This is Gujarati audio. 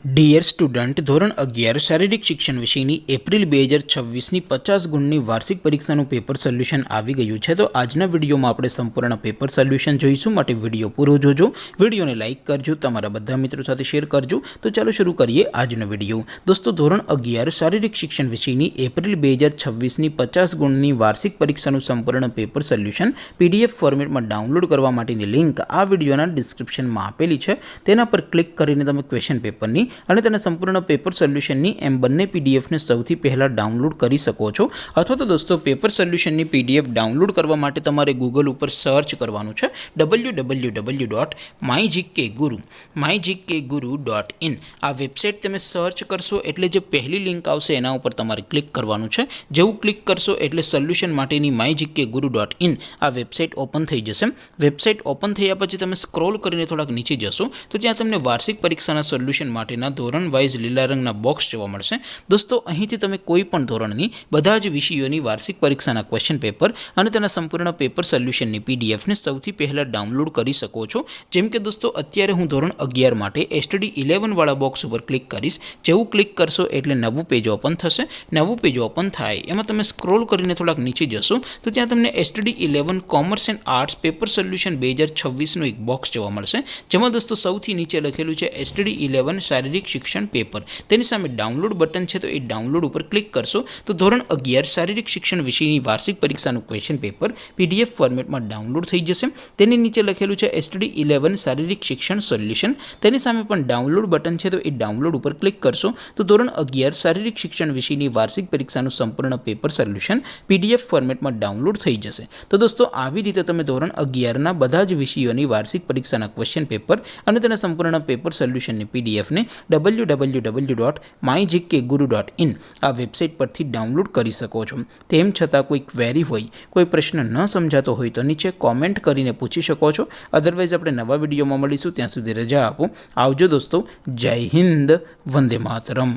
ડિયર સ્ટુડન્ટ, ધોરણ 11 શારીરિક શિક્ષણ વિષયની એપ્રિલ 2026ની 50 ગુણની વાર્ષિક પરીક્ષાનું પેપર સોલ્યુશન આવી ગયું છે। તો આજના વિડીયોમાં આપણે સંપૂર્ણ પેપર સોલ્યુશન જોઈશું, માટે વિડીયો પૂરો જોજો, વિડીયોને લાઇક કરજો, તમારા બધા મિત્રો સાથે શેર કરજો। તો ચાલો શરૂ કરીએ આજનો વિડીયો। દોસ્તો, ધોરણ 11 શારીરિક શિક્ષણ વિષયની એપ્રિલ 2026ની 50 ગુણની વાર્ષિક પરીક્ષાનું સંપૂર્ણ પેપર સોલ્યુશન PDF ફોર્મેટમાં ડાઉનલોડ કરવા માટેની લિંક આ વિડીયોના ડિસ્ક્રિપ્શનમાં આપેલી છે। તેના પર ક્લિક કરીને તમે ક્વેશ્ચન પેપરની અને તેના સંપૂર્ણ પેપર સોલ્યુશનની એમ બંને પીડીએફને સૌથી પહેલાં ડાઉનલોડ કરી શકો છો। અથવા તો દોસ્તો, પેપર સોલ્યુશનની PDF ડાઉનલોડ કરવા માટે તમારે ગૂગલ ઉપર સર્ચ કરવાનું છે www.mygkguru.in। આ વેબસાઇટ તમે સર્ચ કરશો એટલે જે પહેલી લિંક આવશે એના ઉપર તમારે ક્લિક કરવાનું છે। જેવું ક્લિક કરશો એટલે સોલ્યુશન માટેની mygkguru.in આ વેબસાઇટ ઓપન થઈ જશે। વેબસાઇટ ઓપન થયા પછી તમે સ્ક્રોલ કરીને થોડાક નીચે જશો તો ત્યાં તમને વાર્ષિક પરીક્ષાના સોલ્યુશન માટેના ધોરણ વાઇઝ લીલા રંગના બોક્સ જોવા મળશે। દોસ્તો, અહીંથી તમે કોઈ પણ ધોરણની બધા જ વિષયોની વાર્ષિક પરીક્ષાના ક્વેશ્ચન પેપર અને તેના સંપૂર્ણ પેપર સોલ્યુશનની પીડીએફને સૌથી પહેલાં ડાઉનલોડ કરી શકો છો। જેમ કે દોસ્તો, અત્યારે હું ધોરણ 11 માટે STD 11 વાળા બોક્સ ઉપર ક્લિક કરીશ। જેવું ક્લિક કરશો એટલે નવું પેજ ઓપન થશે। નવું પેજ ઓપન થાય એમાં તમે સ્ક્રોલ કરીને થોડાક નીચે જશો તો ત્યાં તમને STD 11 commerce and arts paper solution 2026નું એક બોક્સ જોવા મળશે, જેમાં દોસ્તો સૌથી નીચે લખેલું છે STD 11 શારીરિક શિક્ષણ પેપર। તેની સામે ડાઉનલોડ બટન છે, તો એ ડાઉનલોડ ઉપર ક્લિક કરશો તો ધોરણ 11 શારીરિક શિક્ષણ વિષયની વાર્ષિક પરીક્ષાનું ક્વેશ્ચન પેપર PDF ફોર્મેટમાં ડાઉનલોડ થઈ જશે। તેની નીચે લખેલું છે STD 11 શારીરિક શિક્ષણ સોલ્યુશન। તેની સામે પણ ડાઉનલોડ બટન છે, તો એ ડાઉનલોડ ઉપર ક્લિક કરશો તો ધોરણ 11 શારીરિક શિક્ષણ વિષયની વાર્ષિક પરીક્ષાનું સંપૂર્ણ પેપર સોલ્યુશન PDF ફોર્મેટમાં ડાઉનલોડ થઈ જશે। તો દોસ્તો, આવી રીતે તમે ધોરણ 11ના બધા જ વિષયોની વાર્ષિક પરીક્ષાના ક્વેશ્ચન પેપર અને તેના સંપૂર્ણ પેપર સોલ્યુશનની પીડીએફને www.mygkguru.in આ વેબસાઇટ પરથી ડાઉનલોડ કરી શકો છો। તેમ છતાં કોઈ ક્વેરી હોય, કોઈ પ્રશ્ન ન સમજાતો હોય તો નીચે કોમેન્ટ કરીને પૂછી શકો છો। અધરવાઇઝ આપણે નવા વિડીયોમાં મળીશું, ત્યાં સુધી રજા આપો। આવજો દોસ્તો, જય હિન્દ, વંદે માતરમ।